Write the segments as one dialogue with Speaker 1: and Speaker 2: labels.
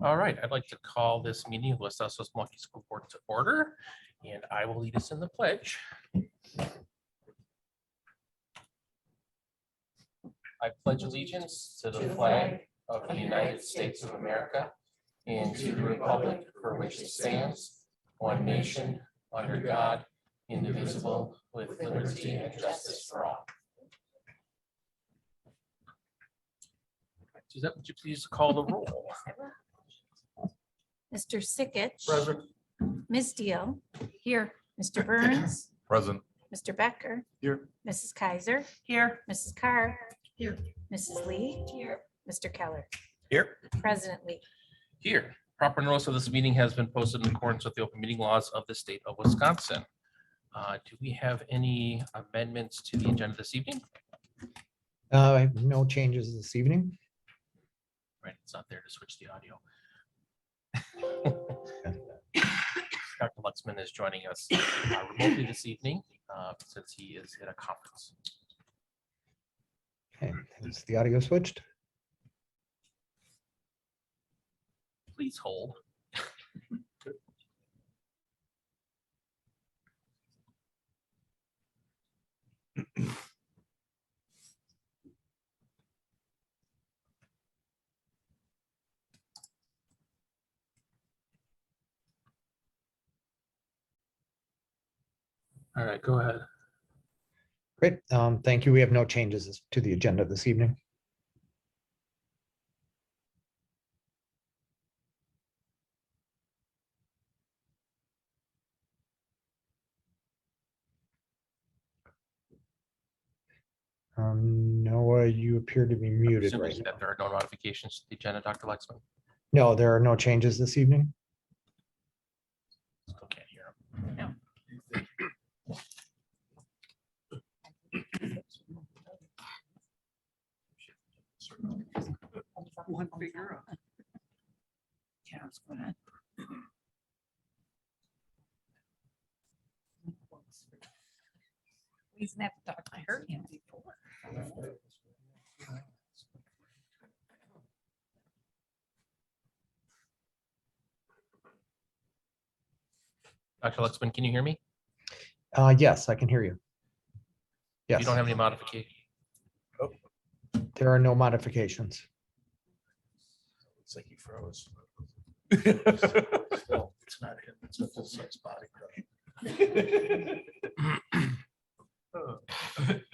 Speaker 1: All right, I'd like to call this meeting of Los Altos Monkey School Board to order, and I will lead us in the pledge. I pledge allegiance to the flag of the United States of America and to the republic for which it stands, one nation, under God, indivisible, with liberty and justice for all. Suzette, would you please call the roll?
Speaker 2: Mr. Sickich.
Speaker 3: Present.
Speaker 2: Ms. Deal. Here. Mr. Burns.
Speaker 3: Present.
Speaker 2: Mr. Becker.
Speaker 3: Here.
Speaker 2: Mrs. Kaiser. Here. Mrs. Carr. Here. Mrs. Lee. Here. Mr. Keller.
Speaker 1: Here.
Speaker 2: President Lee.
Speaker 1: Here. Proper notice of this meeting has been posted in accordance with the open meeting laws of the state of Wisconsin. Do we have any amendments to the agenda this evening?
Speaker 4: No changes this evening.
Speaker 1: Right, it's not there to switch the audio. Dr. Luxman is joining us remotely this evening since he is at a conference.
Speaker 4: Okay, is the audio switched?
Speaker 1: Please hold. All right, go ahead.
Speaker 4: Great, thank you. We have no changes to the agenda this evening. Noah, you appear to be muted
Speaker 1: Assuming
Speaker 4: right now.
Speaker 1: that there are no modifications to the agenda, Dr. Luxman.
Speaker 4: No, there are no changes this evening.
Speaker 1: Still can't hear him.
Speaker 2: Yeah, what's going on? He's never talked. I heard him before.
Speaker 1: Dr. Luxman, can you hear me?
Speaker 4: Yes, I can hear you. Yes,
Speaker 1: You don't have any modification.
Speaker 4: there are no modifications.
Speaker 3: Looks like he froze. Still, it's not him. It's a full size body.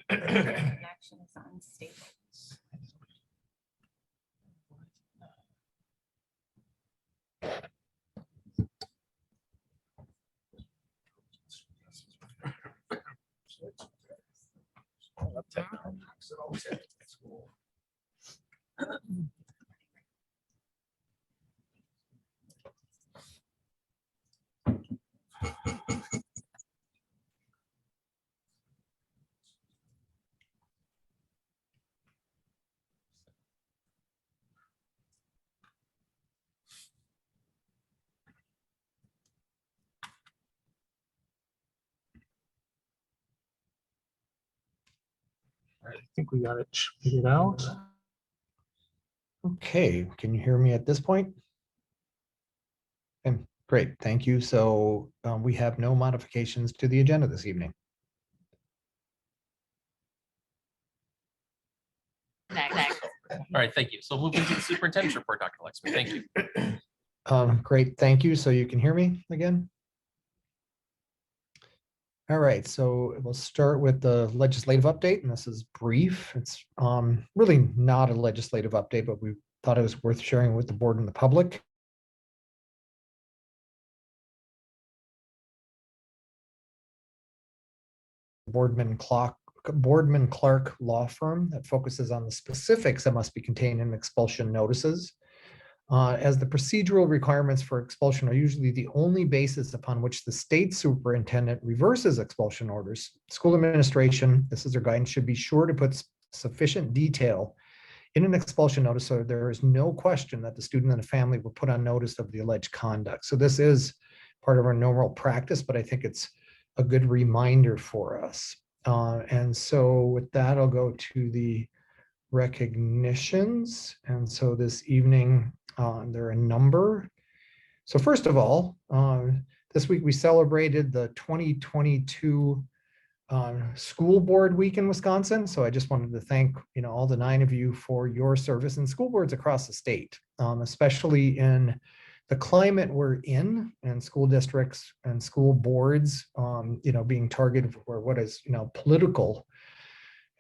Speaker 2: Connection is unstable.
Speaker 3: I think we got it figured out.
Speaker 4: Okay, can you hear me at this point? Okay, great, thank you. So we have no modifications to the agenda this evening.
Speaker 1: All right, thank you. So moving to the superintendent's report, Dr. Luxman, thank you.
Speaker 4: Great, thank you. So you can hear me again? All right, so we'll start with the legislative update, and this is brief. It's really not a legislative update, but we thought it was worth sharing with the board and the public. Boardman Clark law firm that focuses on the specifics that must be contained in expulsion notices. As the procedural requirements for expulsion are usually the only basis upon which the state superintendent reverses expulsion orders, school administration, this is their guidance, should be sure to put sufficient detail in an expulsion notice so there is no question that the student and the family were put on notice of the alleged conduct. So this is part of our normal practice, but I think it's a good reminder for us. And so with that, I'll go to the recognitions. And so this evening, There are a number. So first of all, this week we celebrated the 2022 school board week in Wisconsin. So I just wanted to thank, all the 9 of you for your service in school boards across the state, especially in the climate we're in, and school districts and school boards, being targeted for what is, political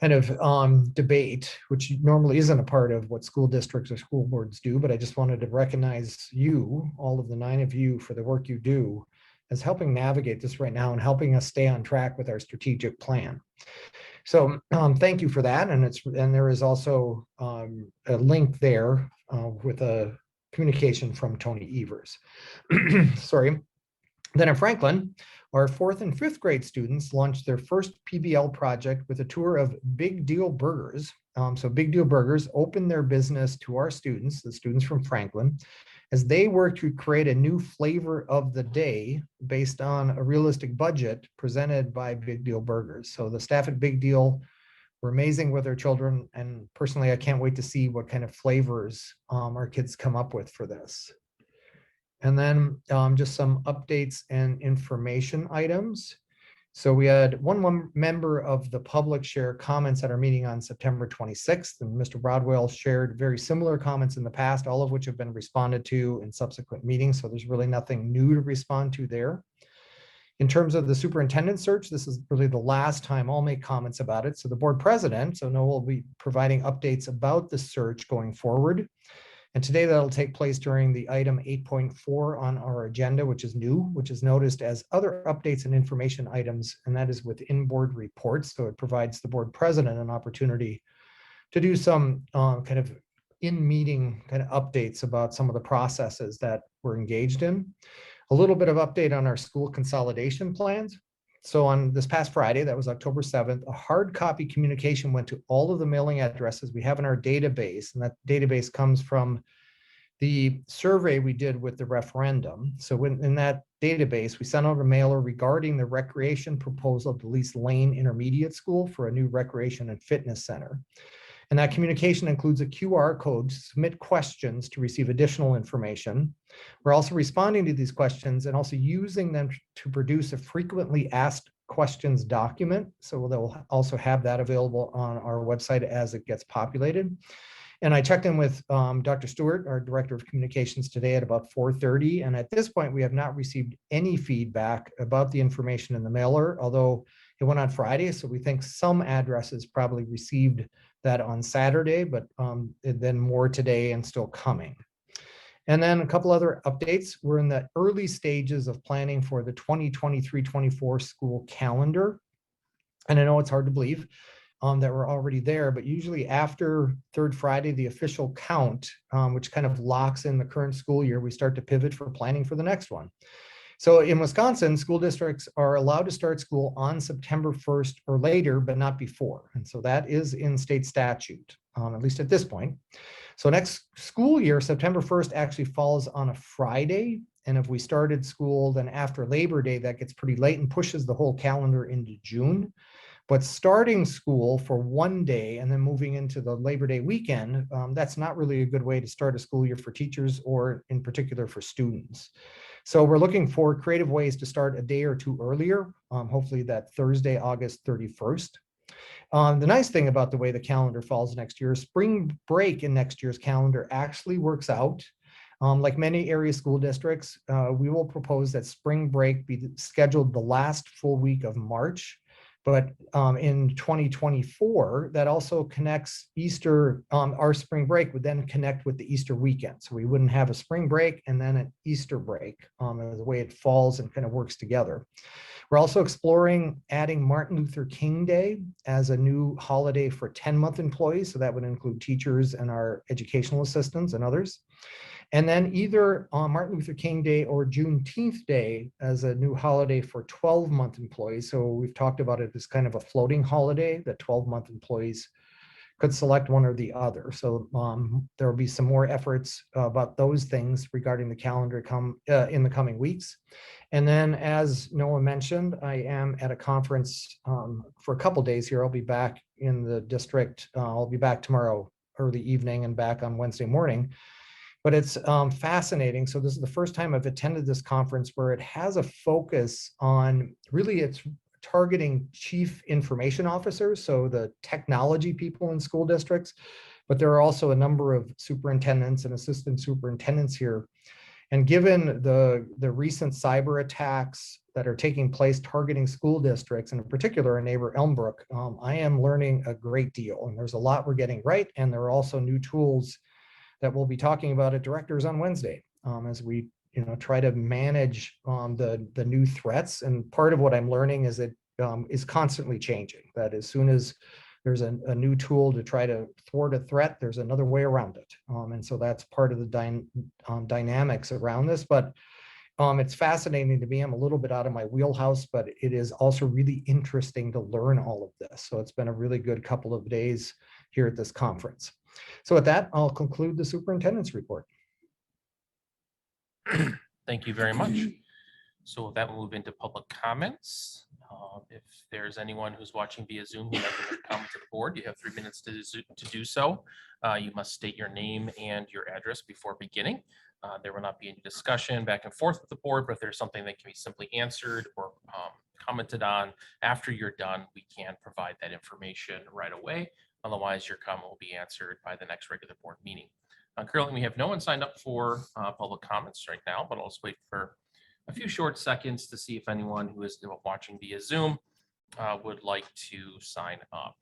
Speaker 4: kind of debate, which normally isn't a part of what school districts or school boards do. But I just wanted to recognize you, all of the 9 of you, for the work you do as helping navigate this right now and helping us stay on track with our strategic plan. So thank you for that. And there is also a link there with a communication from Tony Evers. Sorry. Then in Franklin, our 4th and 5th grade students launched their first PBL project with a tour of Big Deal Burgers. So Big Deal Burgers opened their business to our students, the students from Franklin, as they work to create a new flavor of the day based on a realistic budget presented by Big Deal Burgers. So the staff at Big Deal were amazing with their children. And personally, I can't wait to see what kind of flavors our kids come up with for this. And then just some updates and information items. So we had one member of the public share comments at our meeting on September 26th, and Mr. Broadwell shared very similar comments in the past, all of which have been responded to in subsequent meetings. So there's really nothing new to respond to there. In terms of the superintendent search, this is really the last time I'll make comments about it. So the board president, so Noah, will be providing updates about the search going forward. And today that'll take place during the item 8.4 on our agenda, which is new, which is noticed as other updates and information items, and that is within board reports. So it provides the board president an opportunity to do some kind of in-meeting kind of updates about some of the processes that we're engaged in. A little bit of update on our school consolidation plans. So on this past Friday, that was October 7th, a hard copy communication went to all of the mailing addresses we have in our database. And that database comes from the survey we did with the referendum. So in that database, we sent out a mailer regarding the recreation proposal to lease Lane Intermediate School for a new recreation and fitness center. And that communication includes a QR code to submit questions to receive additional information. We're also responding to these questions and also using them to produce a frequently asked questions document. So they'll also have that available on our website as it gets populated. And I checked in with Dr. Stewart, our Director of Communications, today at about 4:30. And at this point, we have not received any feedback about the information in the mailer, although it went on Friday. So we think some addresses probably received that on Saturday, but then more today and still coming. And then a couple other updates. We're in the early stages of planning for the 2023-24 school calendar. And I know it's hard to believe that we're already there, but usually after third Friday, the official count, which kind of locks in the current school year, we start to pivot for planning for the next one. So in Wisconsin, school districts are allowed to start school on September 1st or later, but not before. And so that is in state statute, at least at this point. So next school year, September 1st actually falls on a Friday. And if we started school then after Labor Day, that gets pretty late and pushes the whole calendar into June. But starting school for one day and then moving into the Labor Day weekend, that's not really a good way to start a school year for teachers or in particular for students. So we're looking for creative ways to start a day or two earlier, hopefully that Thursday, August 31st. The nice thing about the way the calendar falls next year, spring break in next year's calendar actually works out. Like many area school districts, we will propose that spring break be scheduled the last full week of March. But in 2024, that also connects Easter, our spring break would then connect with the Easter weekend. So we wouldn't have a spring break and then an Easter break, the way it falls and kind of works together. We're also exploring adding Martin Luther King Day as a new holiday for 10-month employees. So that would include teachers and our educational assistants and others. And then either on Martin Luther King Day or Juneteenth Day as a new holiday for 12-month employees. So we've talked about it as kind of a floating holiday that 12-month employees could select one or the other. So there will be some more efforts about those things regarding the calendar in the coming weeks. And then as Noah mentioned, I am at a conference for a couple days here. I'll be back in the district. I'll be back tomorrow early evening and back on Wednesday morning. But it's fascinating. So this is the first time I've attended this conference where it has a focus on really it's targeting chief information officers, so the technology people in school districts, but there are also a number of superintendents and assistant superintendents here. And given the recent cyber attacks that are taking place targeting school districts, and in particular our neighbor Elmbrook, I am learning a great deal. And there's a lot we're getting right. And there are also new tools that we'll be talking about at directors on Wednesday as we try to manage the new threats. And part of what I'm learning is it is constantly changing, that as soon as there's a new tool to try to thwart a threat, there's another way around it. And so that's part of the dynamics around this. But it's fascinating to me. I'm a little bit out of my wheelhouse, but it is also really interesting to learn all of this. So it's been a really good couple of days here at this conference. So with that, I'll conclude the superintendent's report.
Speaker 1: Thank you very much. So with that, we'll move into public comments. If there's anyone who's watching via Zoom who doesn't comment to the board, you have 3 minutes to do so. You must state your name and your address before beginning. There will not be any discussion back and forth with the board, but if there's something that can be simply answered or commented on after you're done, we can provide that information right away. Otherwise, your comment will be answered by the next regular board meeting. Currently, we have no one signed up for public comments right now, but I'll just wait for a few short seconds to see if anyone who is watching via Zoom would like to sign up.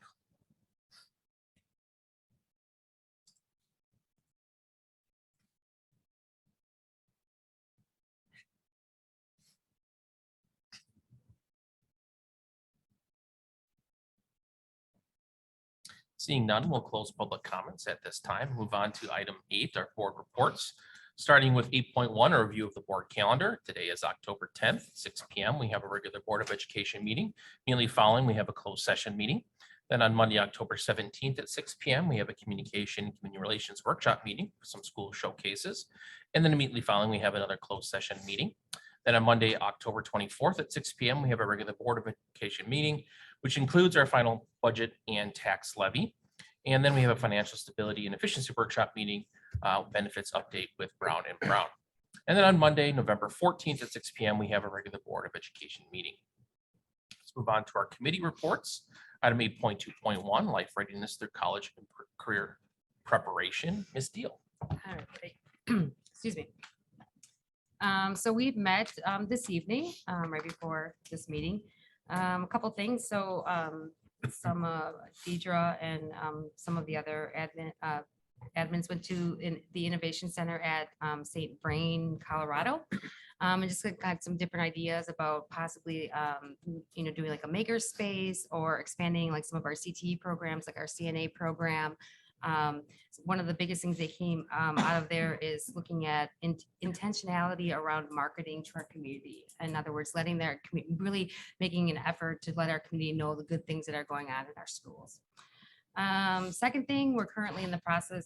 Speaker 1: Seeing none, we'll close public comments at this time. Move on to item 8, our board reports. Starting with 8.1, a review of the board calendar. Today is October 10th, 6 p.m. We have a regular Board of Education meeting. Immediately following, we have a closed session meeting. Then on Monday, October 17th at 6 p.m., we have a community relations workshop meeting for some school showcases. And then immediately following, we have another closed session meeting. Then on Monday, October 24th at 6 p.m., we have a regular Board of Education meeting, which includes our final budget and tax levy. And then we have a financial stability and efficiency workshop meeting, benefits update with Brown and Brown. And then on Monday, November 14th at 6 p.m., we have a regular Board of Education meeting. Let's move on to our committee reports. Item 8.2.1, life readiness through college and career preparation. Ms. Deal.
Speaker 5: All right. Excuse me. So we've met this evening, right before this meeting. A couple things. So some Deidre and some of the other admins went to the Innovation Center at St. Vrain, Colorado. And just got some different ideas about possibly, doing like a maker space or expanding like some of our CTE programs, like our CNA program. One of the biggest things that came out of there is looking at intentionality around marketing to our community. In other words, letting their really making an effort to let our community know the good things that are going on in our schools. Second thing, we're currently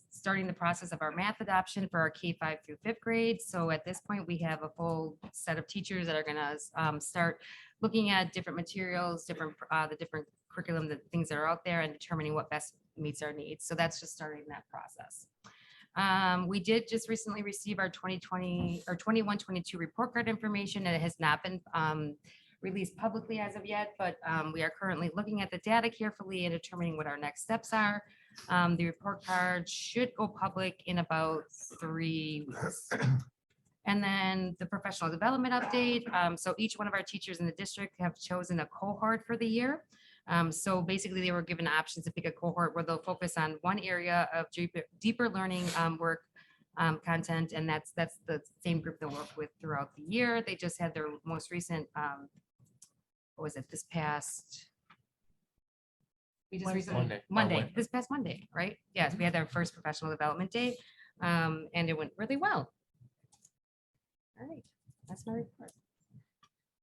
Speaker 5: starting the process of our math adoption for our K-5 through 5th grade. So at this point, we have a full set of teachers that are going to start looking at different materials, the different curriculum, the things that are out there, and determining what best meets our needs. So that's just starting that process. We did just recently receive our 2020 or 21-22 report card information, and it has not been released publicly as of yet, but we are currently looking at the data carefully and determining what our next steps are. The report card should go public in about 3 weeks. And then the professional development update. So each one of our teachers in the district have chosen a cohort for the year. So basically they were given options to pick a cohort where they'll focus on one area of deeper learning work content. And that's the same group they'll work with throughout the year. They just had their most recent, what was it, this past Monday, this past Monday, right? Yes, we had our first professional development day, and it went really well. All right, that's my report.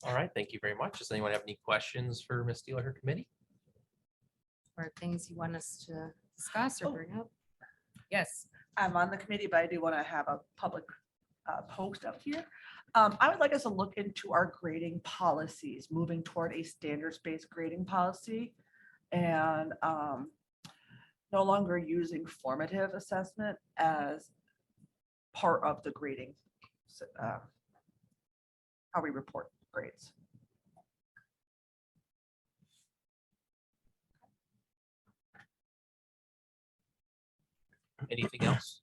Speaker 1: All right, thank you very much. Does anyone have any questions for Ms. Deal or her committee?
Speaker 5: Or things you want us to discuss or bring up? Yes.
Speaker 6: I'm on the committee, but I do want to have a public post up here. I would like us to look into our grading policies, moving toward a standards-based grading policy and no longer using formative assessment as part of the grading, how we report grades.
Speaker 1: Anything else?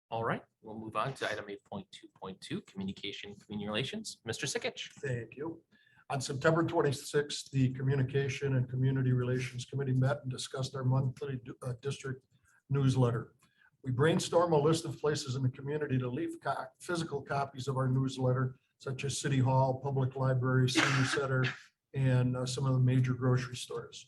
Speaker 1: All right, we'll move on to item 8.2.2, communication, community relations. Mr. Sikich.
Speaker 7: Thank you. On September 26th, the Communication and Community Relations Committee met and discussed our monthly district newsletter. We brainstormed a list of places in the community to leave physical copies of our newsletter, such as City Hall, Public Library, Senior Center, and some of the major grocery stores.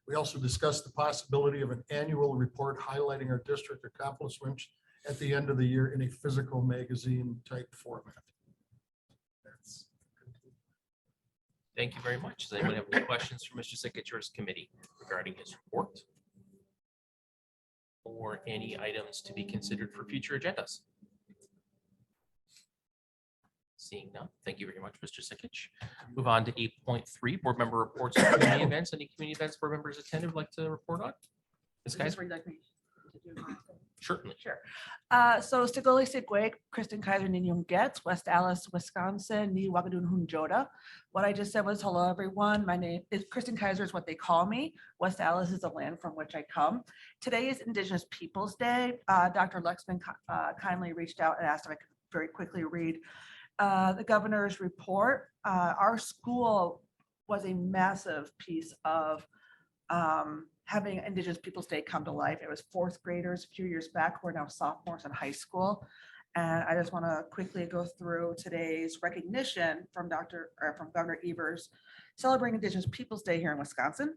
Speaker 7: We also discussed the possibility of an annual report highlighting our district accomplishments at the end of the year in a physical magazine type format. That's
Speaker 1: Thank you very much. Does anyone have any questions for Mr. Sikich's committee regarding his report? Or any items to be considered for future agendas? Seeing none, thank you very much, Mr. Sikich. Move on to 8.3, board member reports on community events. Any community events board members attended would like to report on? Ms.
Speaker 6: Is this
Speaker 1: Kaiser?
Speaker 6: where you'd like me to do my thing?
Speaker 1: Certainly.
Speaker 6: Sure. So Stigoli Sigweg, Kristen Kaiser, Ninyum Getz, West Allis, Wisconsin, Ni Wagadun Hunjoda. What I just said was, hello, everyone. My name is Kristen Kaiser is what they call me. West Allis is the land from which I come. Today is Indigenous Peoples Day. Dr. Lexman kindly reached out and asked if I could very quickly read the governor's report. Our school was a massive piece of having Indigenous Peoples Day come to life. It was fourth graders a few years back who are now sophomores in high school. And I just want to quickly go through today's recognition from Governor Evers celebrating Indigenous Peoples Day here in Wisconsin.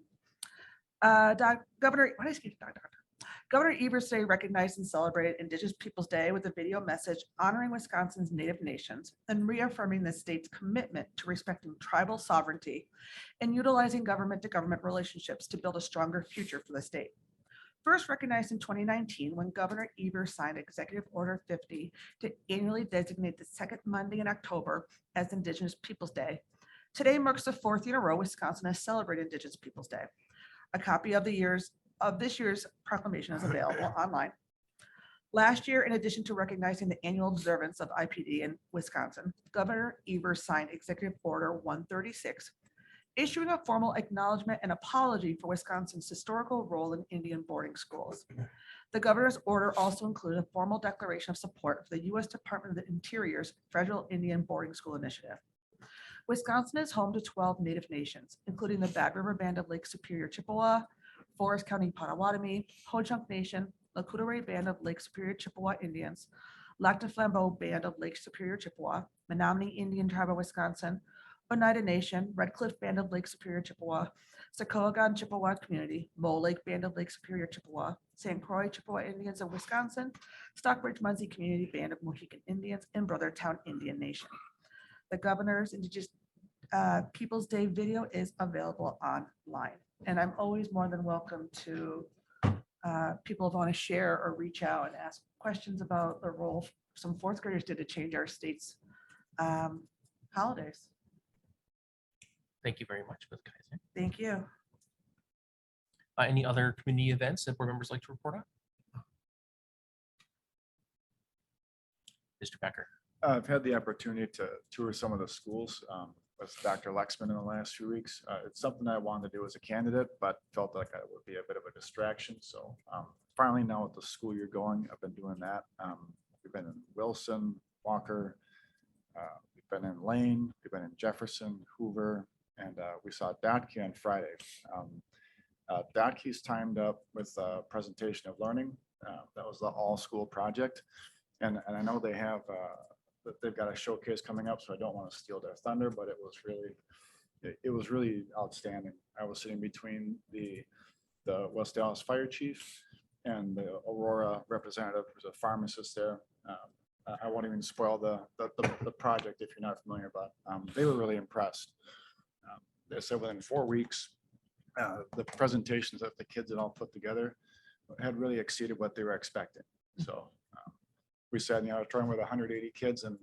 Speaker 6: Governor Evers today recognized and celebrated Indigenous Peoples Day with a video message honoring Wisconsin's Native nations and reaffirming the state's commitment to respecting tribal sovereignty and utilizing government-to-government relationships to build a stronger future for the state. First recognized in 2019 when Governor Evers signed Executive Order 50 to annually designate the second Monday in October as Indigenous Peoples Day. Today marks the fourth year in a row Wisconsin has celebrated Indigenous Peoples Day. A copy of this year's proclamation is available online. Last year, in addition to recognizing the annual observance of IPD in Wisconsin, Governor Evers signed Executive Order 136, issuing a formal acknowledgement and apology for Wisconsin's historical role in Indian boarding schools. The governor's order also included a formal declaration of support for the U.S. Department of the Interior's Federal Indian Boarding School Initiative. Wisconsin is home to 12 Native nations, including the Bad River Band of Lake Superior Chippewa, Forest County Potawatomi, Ho-Chunk Nation, Lakota Ray Band of Lake Superior Chippewa Indians, Lac du Flambeau Band of Lake Superior Chippewa, Menominee Indian Tribe of Wisconsin, Oneida Nation, Red Cliff Band of Lake Superior Chippewa, Secaucus Chippewa Community, Mole Lake Band of Lake Superior Chippewa, St. Croix Chippewa Indians of Wisconsin, Stockbridge Munsee Community Band of Mohican Indians, and Brothertown Indian Nation. The governor's Indigenous Peoples Day video is available online. And I'm always more than welcome to people who want to share or reach out and ask questions about the role some fourth graders did to change our state's holidays.
Speaker 1: Thank you very much, Ms. Kaiser.
Speaker 6: Thank you.
Speaker 1: Any other community events that board members like to report on? Mr. Becker.
Speaker 8: I've had the opportunity to tour some of the schools with Dr. Lexman in the last few weeks. It's something I wanted to do as a candidate, but felt like it would be a bit of a distraction. So finally now with the school year going, I've been doing that. We've been in Wilson, Walker, we've been in Lane, we've been in Jefferson, Hoover, and we saw Dotke on Friday. Dotke's timed up with a presentation of learning. That was the all school project. And I know they have they've got a showcase coming up, so I don't want to steal their thunder, but it was really outstanding. I was sitting between the West Dallas Fire Chief and the Aurora representative, who's a pharmacist there. I won't even spoil the project if you're not familiar, but they were really impressed. They said within 4 weeks, the presentations that the kids had all put together had really exceeded what they were expecting. So we sat in the auditorium with 180 kids, and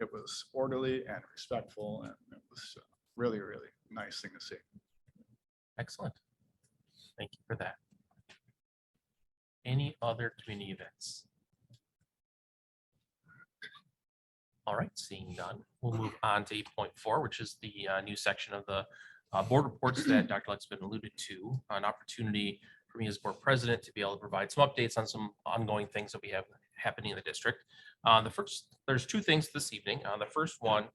Speaker 8: it was orderly and respectful, and it was really, really nice thing to see.
Speaker 1: Excellent. Thank you for that. Any other community events? All right, seeing none, we'll move on to 8.4, which is the new section of the board reports that Dr. Lexman alluded to. An opportunity for me as board president to be able to provide some updates on some ongoing things that we have happening in the district. There's two things this evening. The first one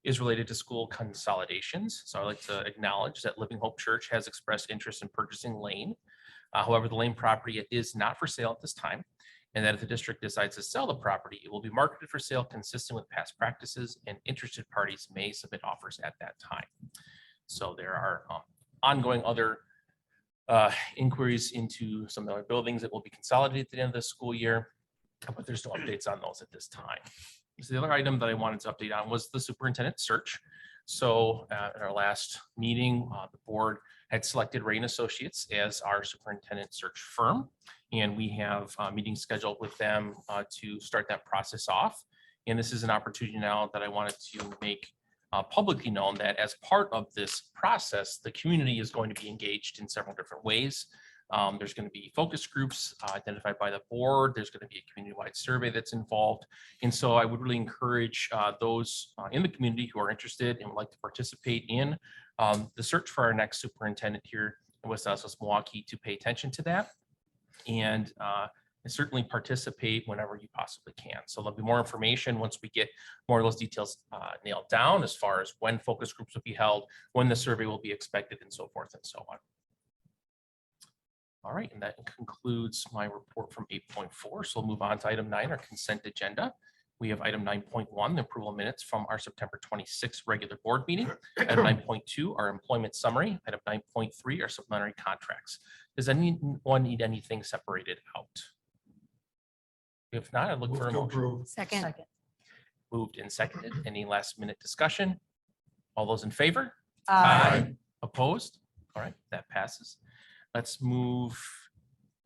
Speaker 1: is related to school consolidations. So I'd like to acknowledge that Living Hope Church has expressed interest in purchasing Lane. However, the Lane property is not for sale at this time, and that if the district decides to sell the property, it will be marketed for sale consistent with past practices, and interested parties may submit offers at that time. So there are ongoing other inquiries into some other buildings that will be consolidated at the end of the school year, but there's no updates on those at this time. So the other item that I wanted to update on was the superintendent search. So at our last meeting, the board had selected Rain Associates as our superintendent search firm. And we have meetings scheduled with them to start that process off. And this is an opportunity now that I wanted to make publicly known that as part of this process, the community is going to be engaged in several different ways. There's going to be focus groups identified by the board. There's going to be a community-wide survey that's involved. And so I would really encourage those in the community who are interested and would like to participate in the search for our next superintendent here in West Allis, Milwaukee, to pay attention to that and certainly participate whenever you possibly can. So there'll be more information once we get more of those details nailed down as far as when focus groups will be held, when the survey will be expected, and so forth and so on. All right, and that concludes my report from 8.4. So we'll move on to item 9, our consent agenda. We have item 9.1, the approval of minutes from our September 26th regular board meeting. Item 9.2, our employment summary. Item 9.3, our supplementary contracts. Does anyone need anything separated out? If not, I'd look for a motion.
Speaker 5: Second.
Speaker 1: Moved and seconded. Any last minute discussion? All those in favor?
Speaker 6: Aye.
Speaker 1: Opposed? All right, that passes. Let's move.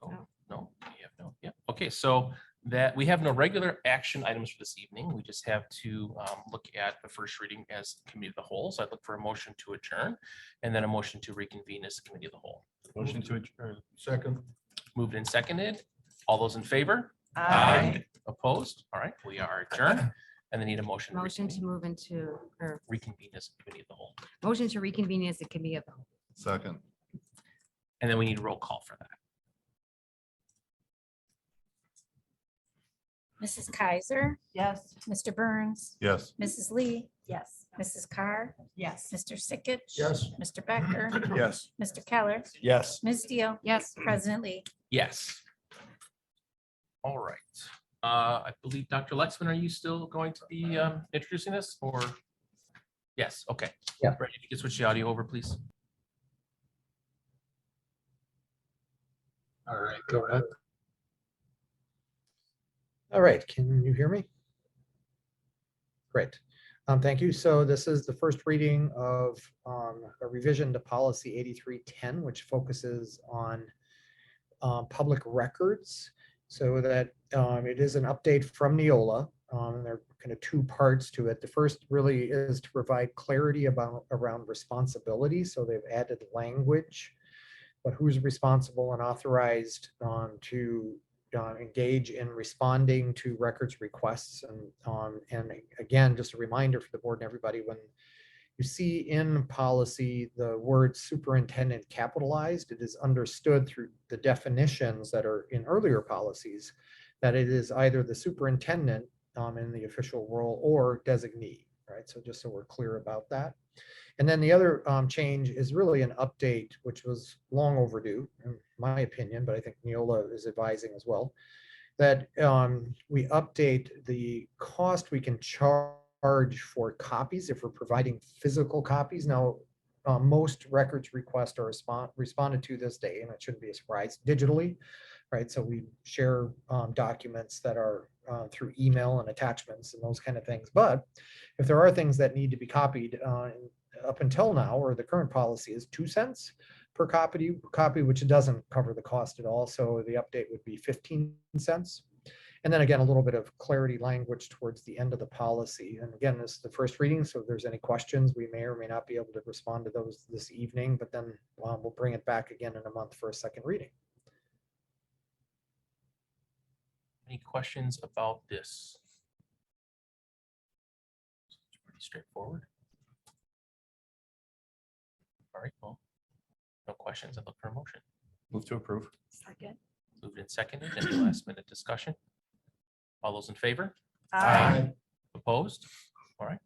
Speaker 1: Oh, no, we have no. Yeah. Okay, so that we have no regular action items for this evening. We just have to look at the first reading as committee of the whole. So I'd look for a motion to adjourn and then a motion to reconvene as committee of the whole.
Speaker 7: Motion to adjourn. Second.
Speaker 1: Moved and seconded. All those in favor?
Speaker 6: Aye.
Speaker 1: Opposed? All right, we are adjourned. And then need a motion.
Speaker 5: Motion to move into, or
Speaker 1: reconvene as committee of the whole.
Speaker 5: motion to reconvene as the committee of the whole.
Speaker 7: Second.
Speaker 1: And then we need a roll call for that.
Speaker 2: Mrs. Kaiser,
Speaker 6: Yes.
Speaker 2: Mr. Burns,
Speaker 7: Yes.
Speaker 2: Mrs. Lee,
Speaker 6: Yes.
Speaker 2: Mrs. Carr,
Speaker 6: Yes.
Speaker 2: Mr. Sickich.
Speaker 7: Yes.
Speaker 2: Mr. Becker,
Speaker 7: Yes.
Speaker 2: Mr. Keller,
Speaker 7: Yes.
Speaker 2: Ms. Deal,
Speaker 5: Yes.
Speaker 2: President Lee.
Speaker 1: Yes. All right. I believe Dr. Lexman, are you still going to be introducing this or? Yes, okay.
Speaker 4: Yeah.
Speaker 1: Ready to switch the audio over, please?
Speaker 3: All right, go ahead.
Speaker 4: All right, can you hear me? Great. Thank you. So this is the first reading of a revision to policy 8310, which focuses on public records. So that it is an update from Neola. There are kind of two parts to it. The first really is to provide clarity around responsibility. So they've added language, but who's responsible and authorized to engage in responding to records requests. And again, just a reminder for the board and everybody, when you see in policy the word superintendent capitalized, it is understood through the definitions that are in earlier policies that it is either the superintendent in the official role or designee, right? So just so we're clear about that. And then the other change is really an update, which was long overdue, in my opinion, but I think Neola is advising as well, that we update the cost we can charge for copies if we're providing physical copies. Now, most records requests are responded to this day, and it shouldn't be a surprise, digitally, right? So we share documents that are through email and attachments and those kind of things. But if there are things that need to be copied, up until now, or the current policy is 2 cents per copy, which doesn't cover the cost at all. So the update would be 15 cents. And then again, a little bit of clarity language towards the end of the policy. And again, this is the first reading. So if there's any questions, we may or may not be able to respond to those this evening, but then we'll bring it back again in a month for a second reading.
Speaker 1: Any questions about this? It's pretty straightforward. All right, well, no questions. I look for a motion.
Speaker 9: Move to approve.
Speaker 6: Second.
Speaker 1: Moved and seconded. Any last minute discussion? All those in favor?
Speaker 6: Aye.
Speaker 1: Opposed? All right.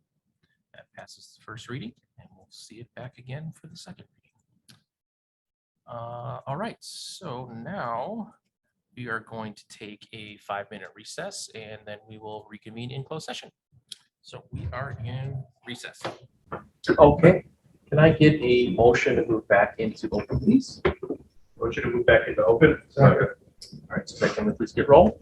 Speaker 1: That passes the first reading, and we'll see it back again for the second reading. All right, so now we are going to take a 5-minute recess, and then we will reconvene in closed session. So we are in recess. Okay, can I get a motion to move back into open, please?
Speaker 3: Motion to move back into open.
Speaker 1: All right, so can we please get roll?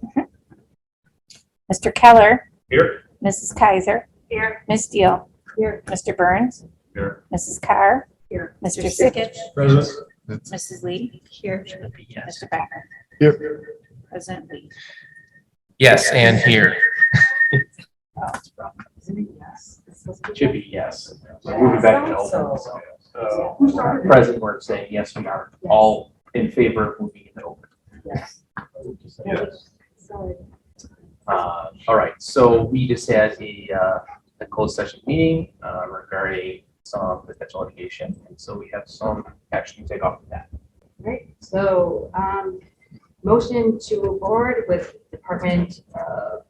Speaker 2: Mr. Keller,
Speaker 3: Here.
Speaker 2: Mrs. Kaiser. Here. Ms. Deal. Here. Mr. Burns.
Speaker 3: Here.
Speaker 2: Mrs. Carr. Here. Mr. Sickich.
Speaker 3: Present.
Speaker 2: Mrs. Lee. Here.
Speaker 1: Yes.
Speaker 2: Mr. Becker.
Speaker 8: Here.
Speaker 2: President Lee.
Speaker 1: Yes, and here.
Speaker 9: Should be yes. So moving back to open. So, present, we're saying yes, we are all in favor of moving into open.
Speaker 2: Yes.
Speaker 9: All right, so we just had a closed session meeting regarding some potential litigation, and so we have some action to take off of that.
Speaker 5: Right, so, motion to move forward with Department of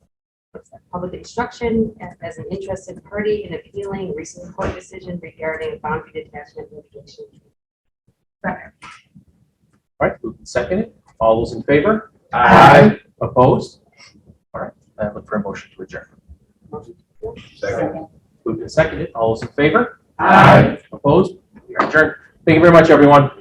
Speaker 5: Public Instruction as an interested party in appealing recent court decision regarding boundary detachment litigation.
Speaker 9: All right, moved and seconded. All those in favor?
Speaker 3: Aye.
Speaker 9: Opposed? All right, I look for a motion to adjourn.
Speaker 3: Second.
Speaker 9: Moved and seconded. All those in favor?
Speaker 3: Aye.
Speaker 9: Opposed? We are adjourned. Thank you very much, everyone.